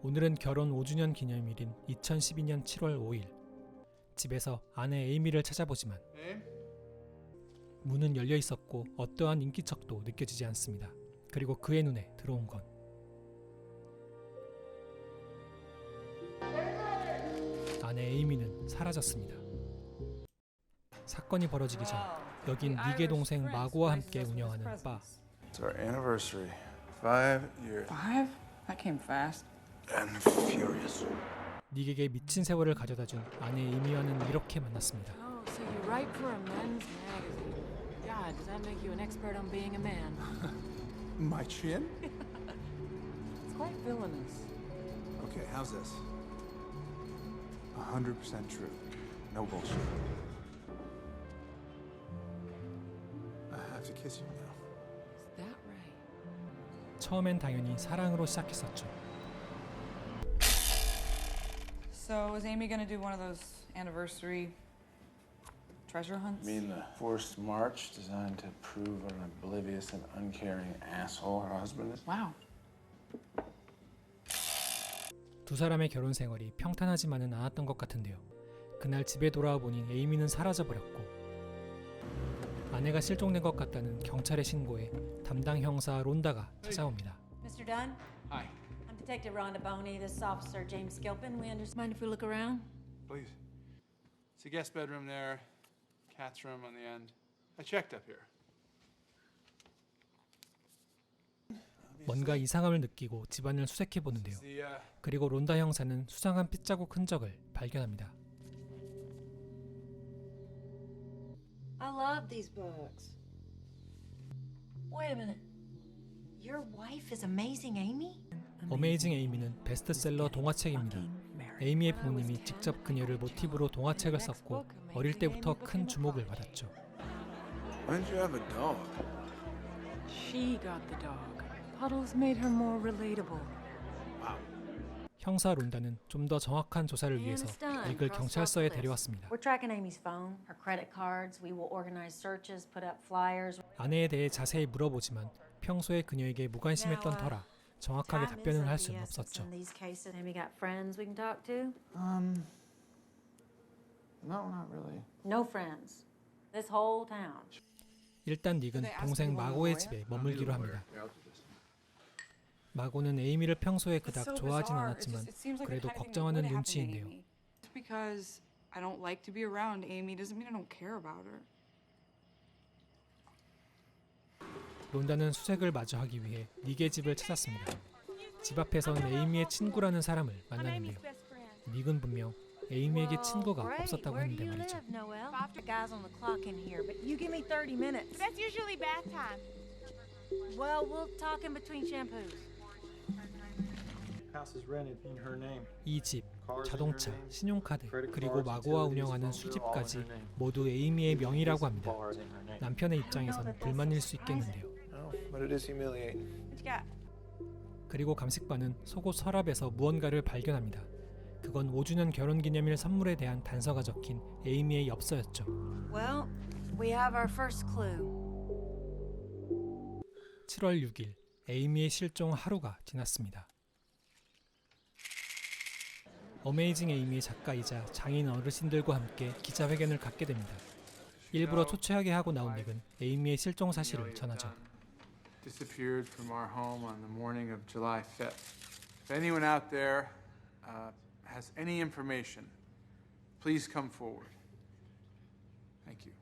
오늘은 결혼 5주년 기념일인 2012년 7월 5일. 집에서 아내 에이미를 찾아보지만 문은 열려 있었고 어떠한 인기척도 느껴지지 않습니다. 그리고 그의 눈에 들어온 건 아내 에이미는 사라졌습니다. 사건이 벌어지기 전 여긴 닉의 동생 마고와 함께 운영하는 바. It's our anniversary. 5 years. 5? That came fast. And furious. 닉에게 미친 세월을 가져다준 아내 에이미와는 이렇게 만났습니다. Oh, so you write for a men's magazine. God, does that make you an expert on being a man? My chin? It's quite villainous. Okay, how's this? 100% true. No bullshit. I have to kiss you now. Is that right? 처음엔 당연히 사랑으로 시작했었죠. So is Amy gonna do one of those anniversary treasure hunts? You mean the forced march designed to prove what an oblivious and uncaring asshole her husband is? Wow. 두 사람의 결혼 생활이 평탄하지만은 않았던 것 같은데요. 그날 집에 돌아와 보니 에이미는 사라져버렸고 아내가 실종된 것 같다는 경찰의 신고에 담당 형사 론다가 찾아옵니다. Mr. Dunn? Hi. I'm Detective Rhonda Boney. This is Officer James Gilpin. We understand. Mind if we look around? Please. It's a guest bedroom there, cat's room on the end. I checked up here. 뭔가 이상함을 느끼고 집안을 수색해 보는데요. 그리고 론다 형사는 수상한 핏자국 흔적을 발견합니다. I love these books. Wait a minute. Your wife is Amazing Amy? 어메이징 에이미는 베스트셀러 동화책입니다. 에이미의 부모님이 직접 그녀를 모티브로 동화책을 썼고 어릴 때부터 큰 주목을 받았죠. When did you have a dog? She got the dog. Puddles made her more relatable. 형사 론다는 좀 더 정확한 조사를 위해서 닉을 경찰서에 데려왔습니다. We're tracking Amy's phone, her credit cards. We will organize searches, put up flyers. 아내에 대해 자세히 물어보지만 평소에 그녀에게 무관심했던 터라 정확하게 답변을 할 수는 없었죠. In these cases, Amy got friends we can talk to? No, not really. No friends. This whole town. 일단 닉은 동생 마고의 집에 머물기로 합니다. 마고는 에이미를 평소에 그닥 좋아하진 않았지만 그래도 걱정하는 눈치인데요. Just because I don't like to be around Amy doesn't mean I don't care about her. 론다는 수색을 마주하기 위해 닉의 집을 찾았습니다. 집 앞에선 에이미의 친구라는 사람을 만나는데요. 닉은 분명 에이미에게 친구가 없었다고 했는데 말이죠. Guys on the clock in here, but you give me 30 minutes. That's usually bath time. Well, we'll talk in between shampoos. House is rented in her name. 이 집, 자동차, 신용카드, 그리고 마고와 운영하는 술집까지 모두 에이미의 명의라고 합니다. 남편의 입장에서는 불만일 수 있겠는데요. No, but it is humiliating. What you got? 그리고 감식반은 속옷 서랍에서 무언가를 발견합니다. 그건 5주년 결혼기념일 선물에 대한 단서가 적힌 에이미의 엽서였죠. Well, we have our first clue. 7월 6일, 에이미의 실종 하루가 지났습니다. 어메이징 에이미의 작가이자 장인 어르신들과 함께 기자회견을 갖게 됩니다. 일부러 초췌하게 하고 나온 닉은 에이미의 실종 사실을 전하죠. Disappeared from our home on the morning of July 5th. If anyone out there has any information, please come forward. Thank you.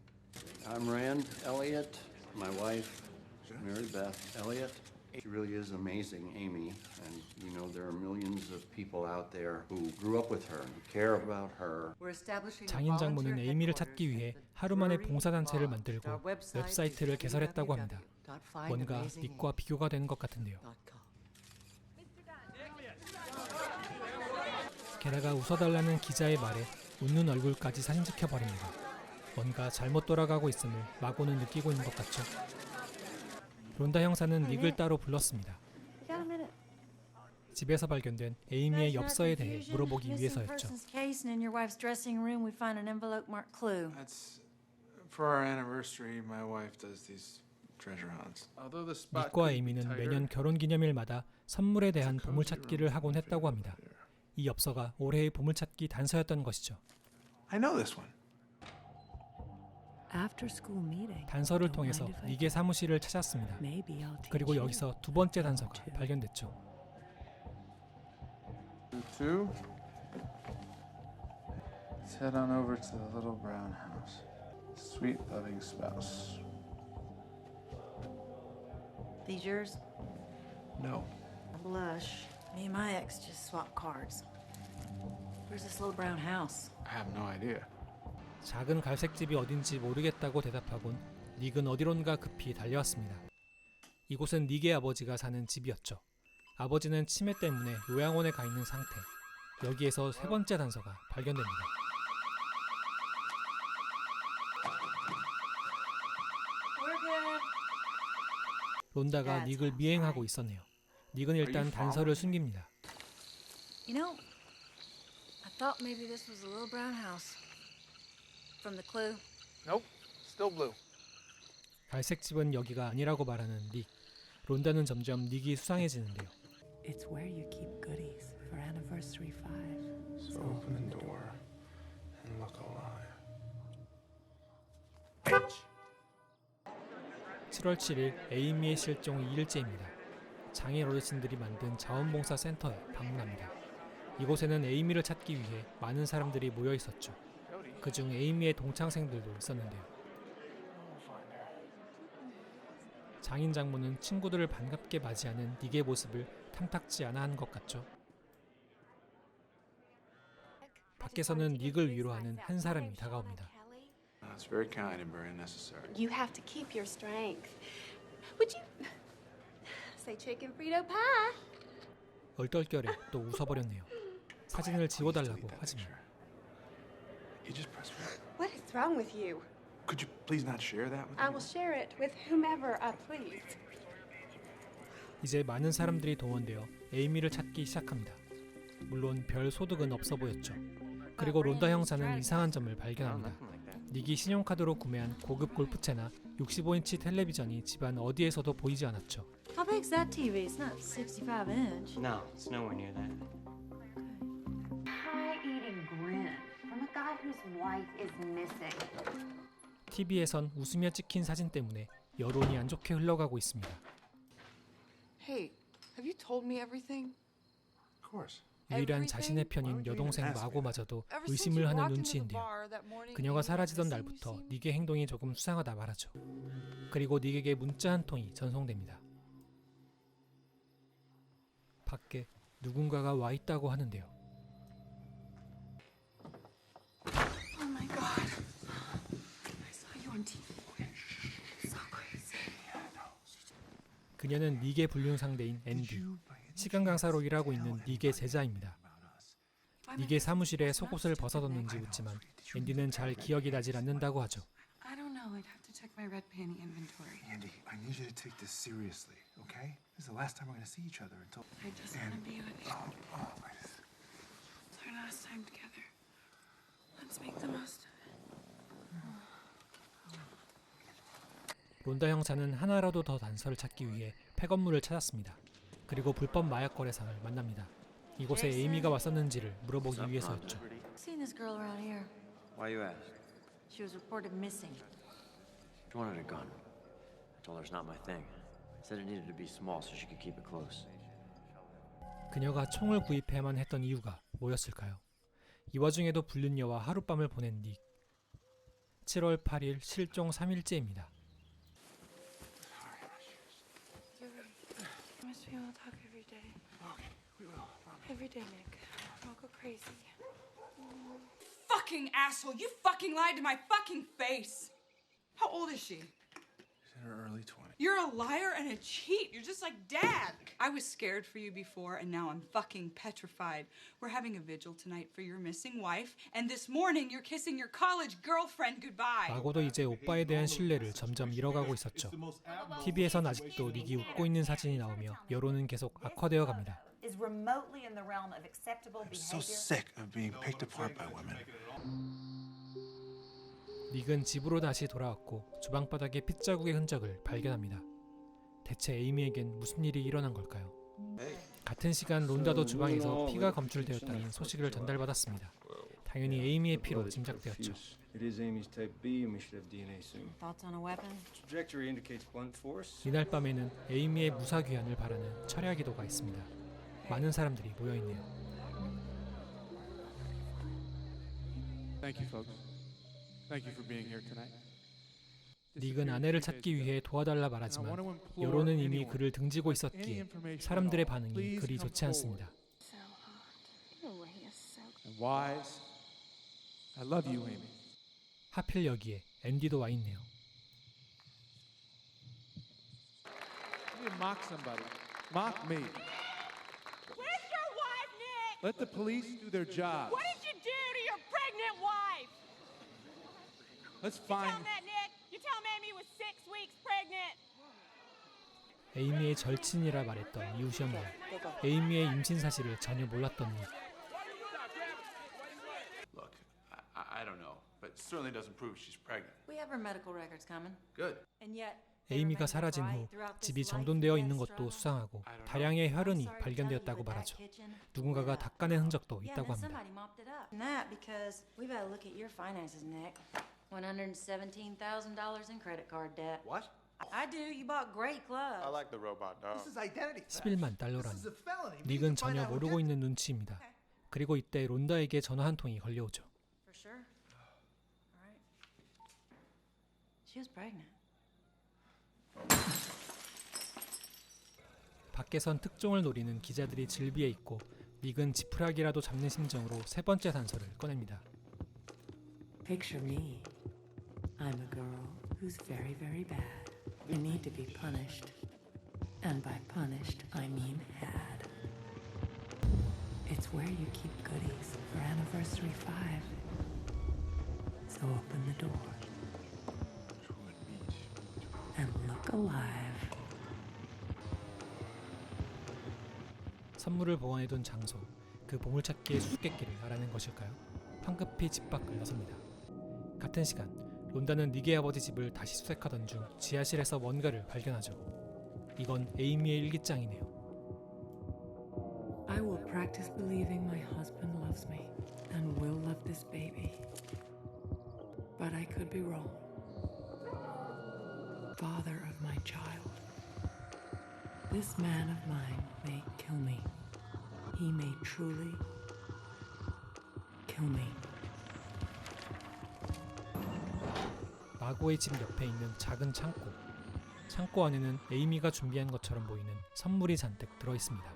I'm Rand Elliott, my wife, Mary Beth Elliott. She really is amazing, Amy, and you know there are millions of people out there who grew up with her and care about her. 장인 장모는 에이미를 찾기 위해 하루 만에 봉사단체를 만들고 웹사이트를 개설했다고 합니다. 뭔가 닉과 비교가 되는 것 같은데요. 게다가 웃어달라는 기자의 말에 웃는 얼굴까지 사진 찍혀버립니다. 뭔가 잘못 돌아가고 있음을 마고는 느끼고 있는 것 같죠. 론다 형사는 닉을 따로 불렀습니다. 집에서 발견된 에이미의 엽서에 대해 물어보기 위해서였죠. That's for our anniversary. My wife does these treasure hunts. Although the spot 닉과 could be 에이미는 tighter, 매년 결혼기념일마다 선물에 대한 보물찾기를 하곤 했다고 합니다. 이 엽서가 올해의 보물찾기 단서였던 것이죠. I know this one. After school meeting. 단서를 don't 통해서 mind if I 닉의 사무실을 찾았습니다. Maybe I'll teach 그리고 you. 여기서 두 번째 단서가 발견됐죠. 2. Let's head on over to the little brown house. Sweet, loving spouse. These yours? No. I blush. Me and my ex just swapped cards. Where's this little brown house? I have no idea. 작은 갈색 집이 어딘지 모르겠다고 대답하곤 닉은 어디론가 급히 달려왔습니다. 이곳은 닉의 아버지가 사는 집이었죠. 아버지는 치매 때문에 요양원에 가 있는 상태. 여기에서 세 번째 단서가 발견됩니다. We're good. 론다가 닉을 미행하고 있었네요. 닉은 일단 단서를 숨깁니다. You know, I thought maybe this was the little brown house. From the clue. Nope. Still blue. 갈색 집은 여기가 아니라고 말하는 닉. 론다는 점점 닉이 수상해지는데요. It's where you keep goodies for anniversary 5. So open the door and look alive. 7월 7일 에이미의 실종 2일째입니다. 장애 어르신들이 만든 자원봉사 센터에 방문합니다. 이곳에는 에이미를 찾기 위해 많은 사람들이 모여 있었죠. 그중 에이미의 동창생들도 있었는데요. 장인 장모는 친구들을 반갑게 맞이하는 닉의 모습을 탐탁지 않아 한 것 같죠. 밖에서는 닉을 위로하는 한 사람이 다가옵니다. That's very kind and very necessary. You have to keep your strength. Would you say chicken Frito pie? 얼떨결에 또 웃어버렸네요. 사진을 지워달라고 하지만 You just press red. What is wrong with you? Could you please not share that with I me? will share it with whomever I please. 이제 많은 사람들이 동원되어 에이미를 찾기 시작합니다. 물론 별 소득은 없어 보였죠. 그리고 론다 형사는 이상한 점을 발견합니다. 닉이 신용카드로 구매한 고급 골프채나 65인치 텔레비전이 집안 어디에서도 보이지 않았죠. How big's that TV? It's not 65 inch. No, it's nowhere near that. Pie-eating grin from a guy whose wife is missing. TV에선 웃으며 찍힌 사진 때문에 여론이 안 좋게 흘러가고 있습니다. Hey, have you told me everything? Of course. 유일한 자신의 편인 여동생 마고마저도 의심을 하는 눈치인데요. 그녀가 사라지던 날부터 닉의 행동이 조금 수상하다 말하죠. 그리고 닉에게 문자 한 통이 전송됩니다. 밖에 누군가가 와 있다고 하는데요. Oh my god. I saw you on TV. So crazy. 그녀는 닉의 불륜 상대인 앤디. 시간 강사로 일하고 있는 닉의 제자입니다. 닉의 사무실에 속옷을 벗어뒀는지 묻지만 앤디는 잘 기억이 나질 않는다고 하죠. I don't know. I'd have to check my red panty inventory. Andy, I need you to take this seriously, okay? This is the last time we're going to see each other until. I just want to be with you. I just. It's our last time together. Let's make the most of it. 론다 형사는 하나라도 더 단서를 찾기 위해 폐건물을 찾았습니다. 그리고 불법 마약 거래상을 만납니다. 이곳에 에이미가 왔었는지를 물어보기 위해서였죠. Seen this girl around here. Why you ask? She was reported missing. She wanted a gun. I told her it's not my thing. Said it needed to be small so she could keep it close. 그녀가 총을 구입해야만 했던 이유가 뭐였을까요? 이 와중에도 불륜녀와 하룻밤을 보낸 닉. 7월 8일 실종 3일째입니다. Promise me we'll talk every day. Okay, we will. Promise. Every day, Nick. I'll go crazy. Fucking asshole! You fucking lied to my fucking face! How old is she? She's in her early 20s. You're a liar and a cheat. You're just like Dad. I was scared for you before, and now I'm fucking petrified. We're having a vigil tonight for your missing wife, and this morning you're kissing your college girlfriend goodbye. 마고도 이제 오빠에 대한 신뢰를 점점 잃어가고 있었죠. TV에선 아직도 닉이 웃고 있는 사진이 나오며 여론은 계속 악화되어 갑니다. Is remotely in the realm of acceptable I'm so behavior. sick of being picked apart by women. 닉은 집으로 다시 돌아왔고 주방 바닥에 핏자국의 흔적을 발견합니다. 대체 에이미에겐 무슨 일이 일어난 걸까요? Hey, 같은 시간 론다도 주방에서 피가 검출되었다는 소식을 전달받았습니다. 당연히 에이미의 피로 짐작되었죠. It is Amy's type B, and we should have DNA soon. Thoughts on a weapon? Trajectory indicates blunt force. 이날 밤에는 에이미의 무사 귀환을 바라는 철야 기도가 있습니다. 많은 사람들이 모여 있네요. Thank you, folks. Thank you for being here tonight. 닉은 아내를 찾기 위해 도와달라 말하지만 여론은 이미 그를 등지고 있었기에 사람들의 반응이 그리 좋지 않습니다. And Wise, I love you, Amy. 하필 여기에 앤디도 와 있네요. You mock somebody. Mock me. Where's your wife, Nick? Let the police do their job. What did you do to your pregnant wife? Let's You tell find. him that, Nick. You tell him Amy was 6 weeks pregnant. 에이미의 절친이라 말했던 이웃이었네요. 에이미의 임신 사실을 전혀 몰랐던 닉. Look, I don't know, but it certainly doesn't prove she's pregnant. We have her medical records coming. Good. And yet, 에이미가 사라진 후 집이 정돈되어 있는 것도 수상하고 다량의 혈흔이 발견되었다고 말하죠. 누군가가 닦아낸 흔적도 있다고 합니다. somebody mopped it up. That because we've got to look at your finances, Nick. $117,000 in credit card debt. What? I do. You bought great clothes. I like the robot dog. This is identity theft. 11만 달러라니. This is a felony. We need 닉은 to find 전혀 out 모르고 what 있는 눈치입니다. 그리고 이때 론다에게 전화 한 통이 걸려오죠. For sure. All right. She was pregnant. 밖에선 특종을 노리는 기자들이 질비해 있고 닉은 지푸라기라도 잡는 심정으로 세 번째 단서를 꺼냅니다. Picture me. I'm a girl who's very, very bad. You need to be punished. And by punished, I mean had. It's where you keep goodies for anniversary 5. So open the door. And look alive. 선물을 보관해둔 장소, 그 보물찾기의 수수께끼를 알아낸 것일까요? 황급히 집 밖을 나섭니다. 같은 시간, 론다는 닉의 아버지 집을 다시 수색하던 중 지하실에서 뭔가를 발견하죠. 이건 에이미의 일기장이네요. I will practice believing my husband loves me and will love this baby. But I could be wrong. Father of my child. This man of mine may kill me. He may truly kill me. 마고의 집 옆에 있는 작은 창고. 창고 안에는 에이미가 준비한 것처럼 보이는 선물이 잔뜩 들어 있습니다.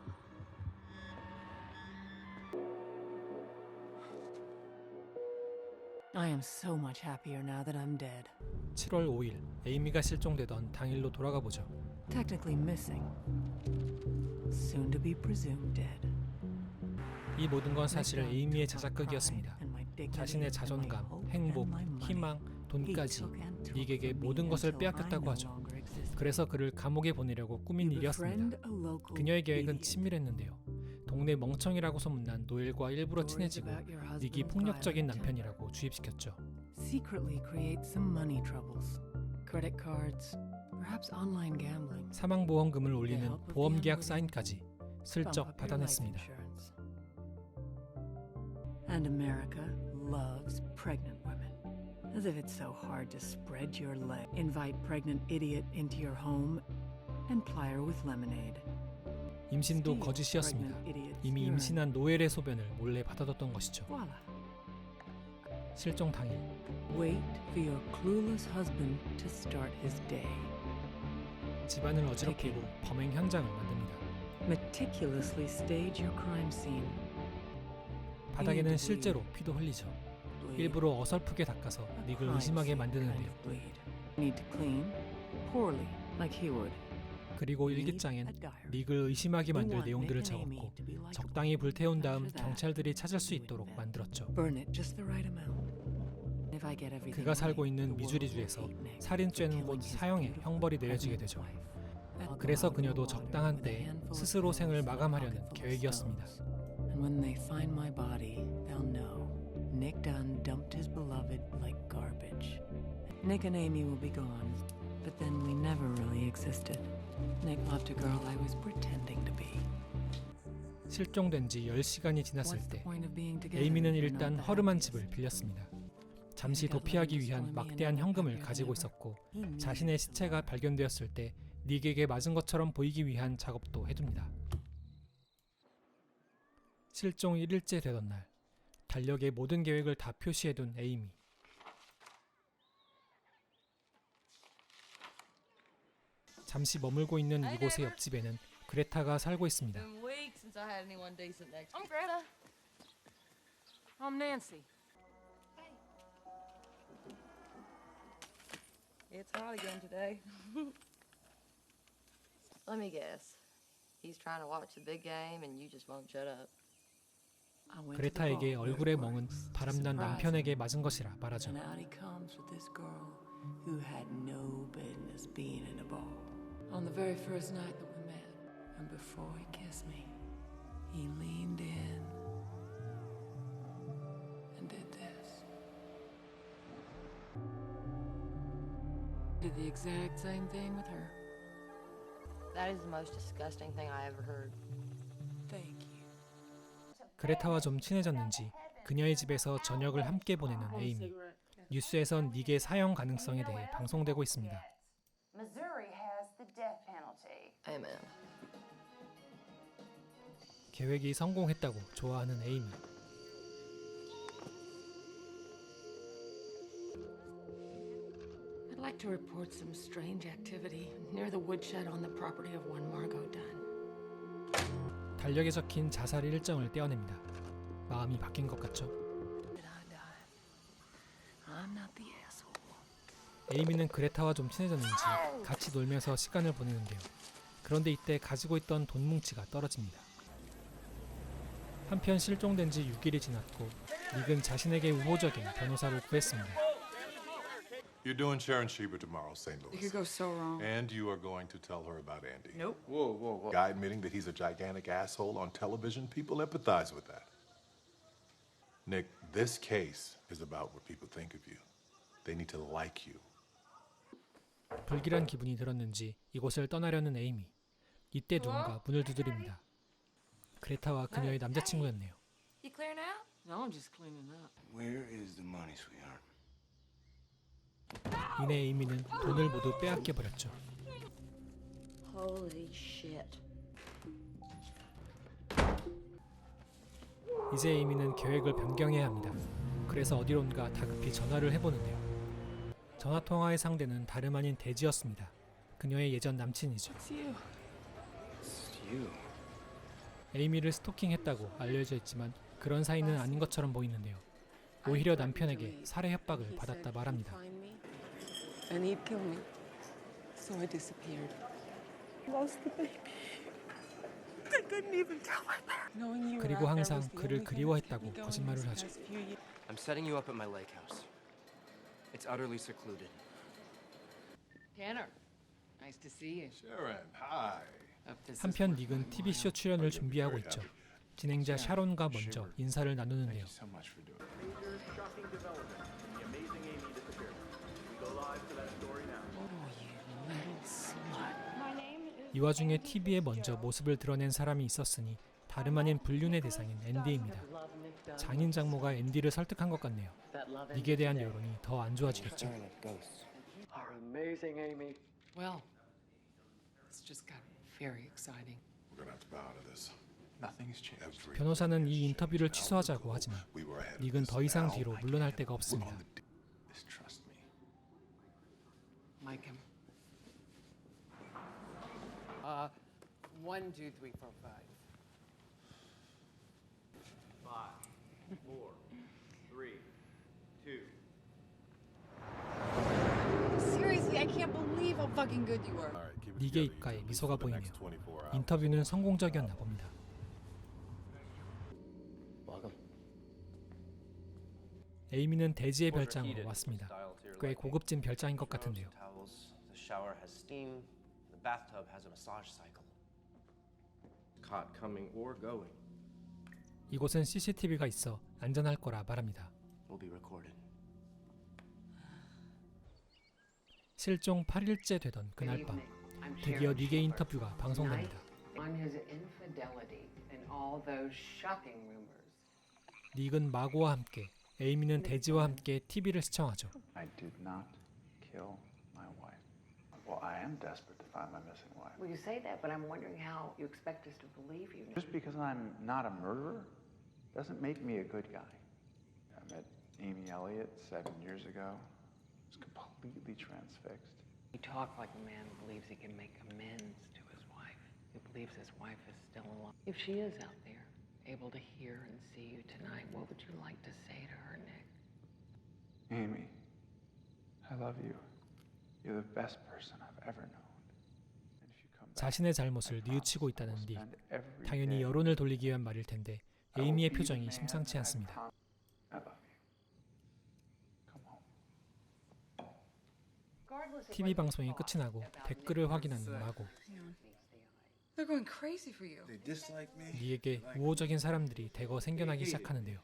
I am so much happier now that I'm dead. 7월 5일, 에이미가 실종되던 당일로 돌아가 보죠. Technically missing. Soon to be presumed dead. 이 모든 건 사실 에이미의 자작극이었습니다. 자신의 자존감, 행복, 희망, 돈까지 닉에게 모든 것을 빼앗겼다고 하죠. 그래서 그를 감옥에 보내려고 꾸민 일이었습니다. 그녀의 계획은 치밀했는데요. 동네 멍청이라고 소문난 노엘과 일부러 친해지고 닉이 폭력적인 남편이라고 주입시켰죠. Secretly create some money troubles. Credit cards, perhaps online gambling. 사망보험금을 올리는 보험계약 사인까지 슬쩍 받아냈습니다. And America loves pregnant women. As if it's so hard to spread your leg, invite pregnant idiot into your home, and ply her with lemonade. 임신도 거짓이었습니다. 이미 임신한 노엘의 소변을 몰래 받아뒀던 것이죠. Voila. 실종 당일 Wait for your clueless husband to start his day. 집안을 어지럽히고 범행 현장을 만듭니다. Meticulously stage your crime scene. 바닥에는 실제로 피도 흘리죠. 일부러 어설프게 닦아서 닉을 의심하게 만드는데요. Need to clean poorly, like he would. 그리고 일기장엔 닉을 의심하게 만들 내용들을 적었고 적당히 불태운 다음 경찰들이 찾을 수 있도록 만들었죠. Burn it just the right amount. If I get everything 그가 살고 right, 있는 the world 미주리주에서 will hate Nick 살인죄는 for 곧 killing his 사형의 beautiful, 형벌이 내려지게 pregnant 되죠. wife. 그래서 그녀도 적당한 때에 스스로 생을 마감하려는 계획이었습니다. And when they find my body, they'll know Nick Dunn dumped his beloved like garbage. Nick and Amy will be gone, but then we never really existed. Nick loved a girl I was pretending to be. 실종된 지 10시간이 지났을 What's the 때 point of being together 에이미는 if you're 일단 not that 허름한 happy? 집을 빌렸습니다. 잠시 도피하기 위한 막대한 현금을 가지고 있었고 자신의 시체가 발견되었을 때 닉에게 맞은 것처럼 보이기 위한 작업도 해둡니다. 실종 1일째 되던 날 달력에 모든 계획을 다 표시해둔 에이미. 잠시 머물고 있는 이곳의 옆집에는 그레타가 살고 있습니다. Been weeks since I had anyone decent next. I'm Greta. I'm Nancy. It's hot again today. Let me guess. He's trying to watch the big game and you just won't shut up. I went to the 그레타에게 ball where 얼굴의 it 멍은 works. 바람난 Surprise 남편에게 him. 맞은 것이라 말하죠. And out he comes with this girl who had no business being in a bar. On the very first night that we met, and before he kissed me, he leaned in and did this. Did the exact same thing with her. That is the most disgusting thing I ever heard. Thank you. 그레타와 좀 친해졌는지 그녀의 집에서 저녁을 함께 보내는 에이미. 뉴스에선 닉의 사형 가능성에 대해 방송되고 있습니다. Missouri has the death penalty. Amen. 계획이 성공했다고 좋아하는 에이미. I'd like to report some strange activity near the woodshed on the property of one Margot Dunn. 달력에 적힌 자살 일정을 떼어냅니다. 마음이 바뀐 것 같죠? Did I die? I'm not the asshole. 에이미는 그레타와 좀 친해졌는지 같이 놀면서 시간을 보내는데요. 그런데 이때 가지고 있던 돈 뭉치가 떨어집니다. 한편 실종된 지 6일이 지났고 닉은 자신에게 우호적인 변호사를 구했습니다. You're doing Sharon Shieber tomorrow, St. Louis. It could go so wrong. And you are going to tell her about Andy. Nope. Whoa, whoa, whoa. Guy admitting that he's a gigantic asshole on television, people empathize with that. Nick, this case is about what people think of you. They need to like you. 불길한 기분이 들었는지 이곳을 떠나려는 에이미. 이때 누군가 문을 두드립니다. 그레타와 그녀의 남자친구였네요. You clearing out? No, I'm just cleaning up. Where is the money, sweetheart? 이내 에이미는 돈을 모두 빼앗겨 버렸죠. Holy shit. 이제 에이미는 계획을 변경해야 합니다. 그래서 어디론가 다급히 전화를 해보는데요. 전화 통화의 상대는 다름 아닌 데지였습니다. 그녀의 예전 남친이죠. 에이미를 스토킹했다고 알려져 있지만 그런 사이는 아닌 것처럼 보이는데요. 오히려 남편에게 살해 협박을 받았다 말합니다. And he'd kill me. So I disappeared. Lost the baby. I couldn't even tell my parents. Knowing you were 그리고 out there 항상 was the 그를 only thing that 그리워했다고 kept me going 거짓말을 these 하죠. past few years. I'm setting you up at my lake house. It's utterly secluded. Tanner, nice to see you. Sharon, hi. 한편 닉은 TV쇼 출연을 준비하고 있죠. 진행자 샤론과 먼저 인사를 나누는데요. So much for doing 이 와중에 TV에 먼저 모습을 드러낸 사람이 있었으니 다름 아닌 불륜의 대상인 앤디입니다. 장인 장모가 앤디를 설득한 것 같네요. 닉에 대한 여론이 더 안 좋아지겠죠. Are amazing, Amy. Well, it's just got very exciting. We're gonna have to bow out of this. Nothing's changed. 변호사는 이 인터뷰를 취소하자고 하지만 닉은 더 이상 뒤로 물러날 데가 없습니다. Trust me. Mike him. 1, 2, 3, 4, 5. 5, 4, 3, 2. Seriously, I can't believe how fucking good you were. 닉의 입가에 미소가 보이네요. 인터뷰는 성공적이었나 봅니다. 에이미는 대지의 별장으로 왔습니다. 꽤 고급진 별장인 것 같은데요. The shower has steam. The bathtub has a massage cycle. Caught coming or going. 이곳은 CCTV가 있어 안전할 거라 말합니다. Will be recorded. 실종 8일째 되던 그날 밤 드디어 닉의 인터뷰가 방송됩니다. On his infidelity and all those shocking rumors. 닉은 마고와 함께, 에이미는 데지와 함께 TV를 시청하죠. I did not kill my wife. Well, I am desperate to find my missing wife. Well, you say that, but I'm wondering how you expect us to believe you. Just because I'm not a murderer doesn't make me a good guy. I met Amy Elliott 7 years ago. I was completely transfixed. You talk like a man who believes he can make amends to his wife, who believes his wife is still alive. If she is out there, able to hear and see you tonight, what would you like to say to her, Nick? Amy, I love you. You're the best person I've ever known. And if you come back, 자신의 잘못을 뉘우치고 있다는 닉. 당연히 여론을 돌리기 위한 말일 텐데 에이미의 표정이 심상치 않습니다. I love you. Come home. TV 방송이 끝이 나고 댓글을 확인하는 마고. They're going crazy for you. They dislike me. 닉에게 우호적인 사람들이 대거 생겨나기 시작하는데요.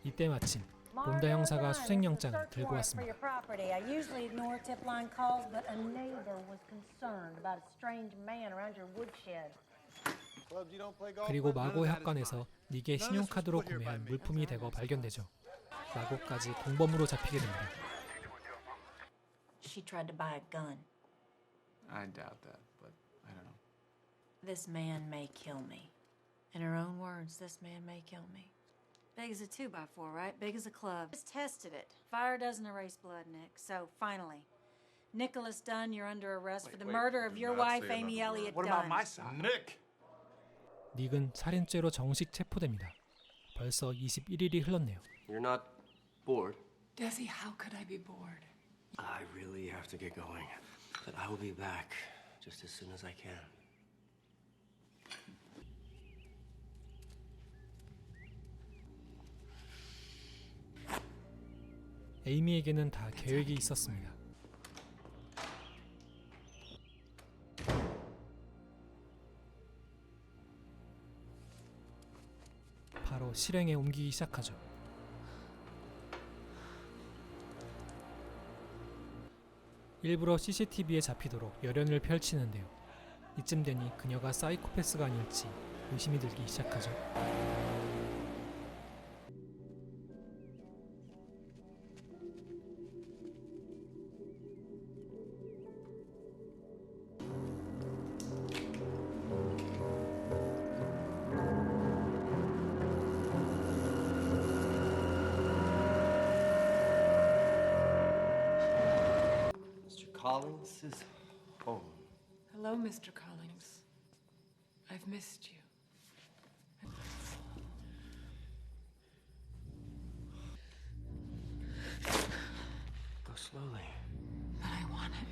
이때 마침 론다 형사가 수색영장을 들고 왔습니다. I usually ignore tip line calls, but a neighbor was concerned about a strange man around your woodshed. 그리고 마고의 학관에서 닉의 신용카드로 구매한 물품이 대거 발견되죠. 마고까지 공범으로 잡히게 됩니다. She tried to buy a gun. I doubt that, but I don't know. This man may kill me. In her own words, this man may kill me. Big as a 2x4, right? Big as a club. Just tested it. Fire doesn't erase blood, Nick. So, finally, Nicholas Dunn, you're under arrest for the murder of your wife, Amy Elliott Dunn. What about my side? Nick! 닉은 살인죄로 정식 체포됩니다. 벌써 21일이 흘렀네요. You're not bored? Desi, how could I be bored? I really have to get going. But I will be back just as soon as I can. 에이미에게는 다 계획이 있었습니다. 바로 실행에 옮기기 시작하죠. 일부러 CCTV에 잡히도록 열연을 펼치는데요. 이쯤 되니 그녀가 사이코패스가 아닐지 의심이 들기 시작하죠. Collins is home. Hello, Mr. Collins. I've missed you. Go slowly. But I want it.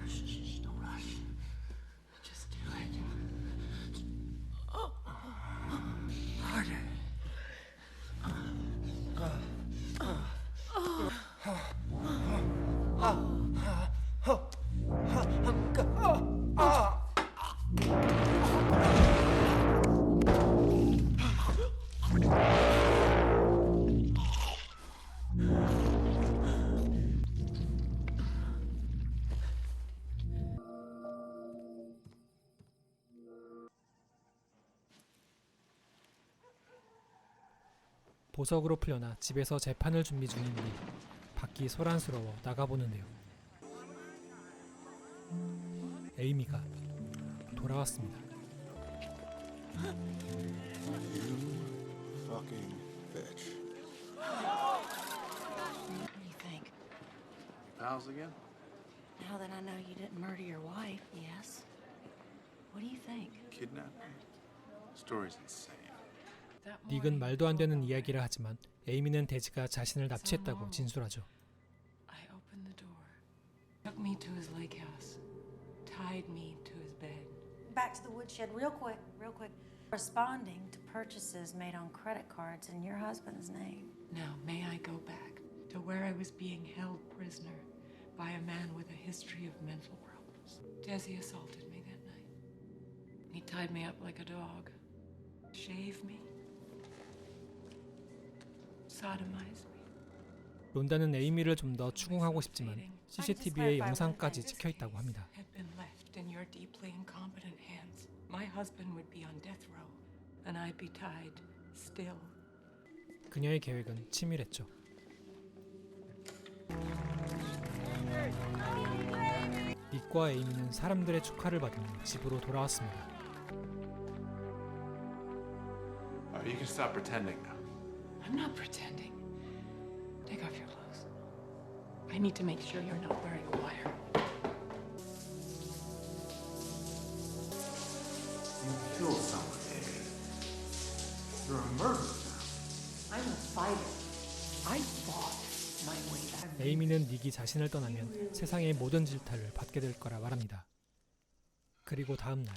Shh, don't rush. Just do it. Harder. 보석으로 풀려나 집에서 재판을 준비 중인 닉. 밖이 소란스러워 나가보는데요. 에이미가 돌아왔습니다. Fucking bitch. What do you think? Pals again? Now that I know you didn't murder your wife, yes. What do you think? Kidnapping? Story's insane. 닉은 말도 안 되는 이야기를 하지만 에이미는 데지가 자신을 납치했다고 진술하죠. I opened the door, took me to his lake house, tied me to his bed. Back to the woodshed real quick, real quick. Responding to purchases made on credit cards in your husband's name. Now, may I go back to where I was being held prisoner by a man with a history of mental problems? Desi assaulted me that night. He tied me up like a dog, shaved me, sodomized me. 론다는 에이미를 좀 더 추궁하고 싶지만 CCTV에 영상까지 찍혀 있다고 합니다. Had been left in your deeply incompetent hands, my husband would be on death row, and I'd be tied still. 그녀의 계획은 치밀했죠. 닉과 에이미는 사람들의 축하를 받으며 집으로 돌아왔습니다. You can stop pretending now. I'm not pretending. Take off your clothes. I need to make sure you're not wearing a wire. You killed someone, Amy. You're a murderer. I'm a fighter. I fought my way back. 에이미는 닉이 자신을 떠나면 세상의 모든 질타를 받게 될 거라 말합니다. 그리고 다음 날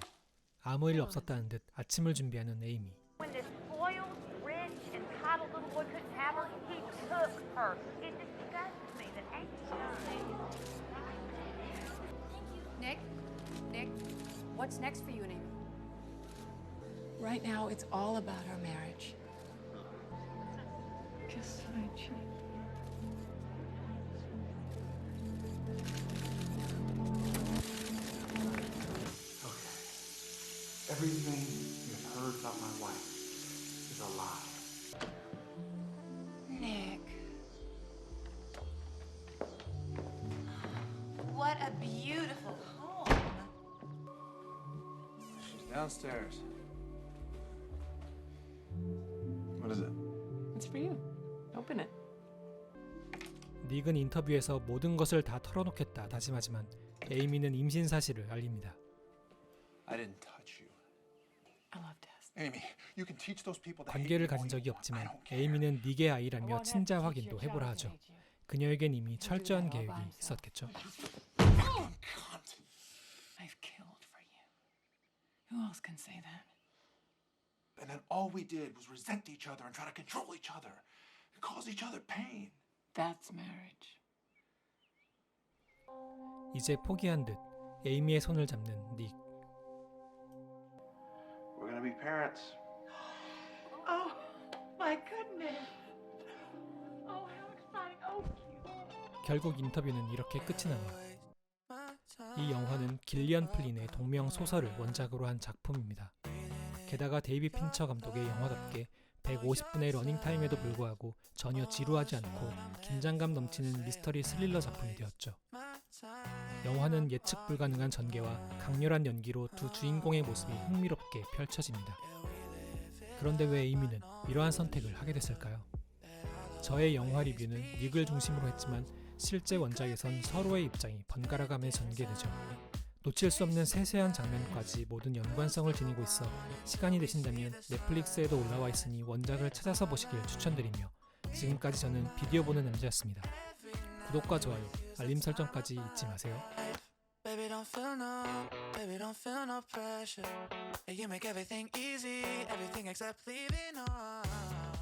아무 일 없었다는 듯 아침을 준비하는 에이미. When this spoiled, rich, entitled little boy couldn't have her, he took her. It disgusts me that Amy's not. Nick, what's next for you and Amy? Right now, it's all about our marriage. Kiss my cheek. Everything you've heard about my wife is a lie. Nick. What a beautiful home. She's downstairs. What is it? It's for you. Open it. 닉은 인터뷰에서 모든 것을 다 털어놓겠다 다짐하지만 에이미는 임신 사실을 알립니다. I didn't touch you. I love Tess. Amy, you can teach those people to 관계를 가진 적이 없지만 에이미는 닉의 아이라며 친자 확인도 해보라 하죠. 그녀에겐 이미 철저한 계획이 있었겠죠. I've killed for you. Who else can say that? And then all we did was resent each other and try to control each other and cause each other pain. That's marriage. 이제 포기한 듯 에이미의 손을 잡는 닉. We're gonna be parents. Oh, my goodness. Oh, how exciting. Oh, 결국 인터뷰는 이렇게 끝이 나네요. 이 영화는 길리언 플린의 동명 소설을 원작으로 한 작품입니다. 게다가 데이비 핀처 감독의 영화답게 150분의 러닝타임에도 불구하고 전혀 지루하지 않고 긴장감 넘치는 미스터리 스릴러 작품이 되었죠. 영화는 예측 불가능한 전개와 강렬한 연기로 두 주인공의 모습이 흥미롭게 펼쳐집니다. 그런데 왜 에이미는 이러한 선택을 하게 됐을까요? 저의 영화 리뷰는 닉을 중심으로 했지만 실제 원작에선 서로의 입장이 번갈아가며 전개되죠. 놓칠 수 없는 세세한 장면까지 모든 연관성을 지니고 있어 시간이 되신다면 넷플릭스에도 올라와 있으니 원작을 찾아서 보시길 추천드리며 지금까지 저는 비디오 보는 남자였습니다. 구독과 좋아요, 알림 설정까지 잊지 마세요. Baby, don't feel no pressure. You make everything easy, everything except leaving on.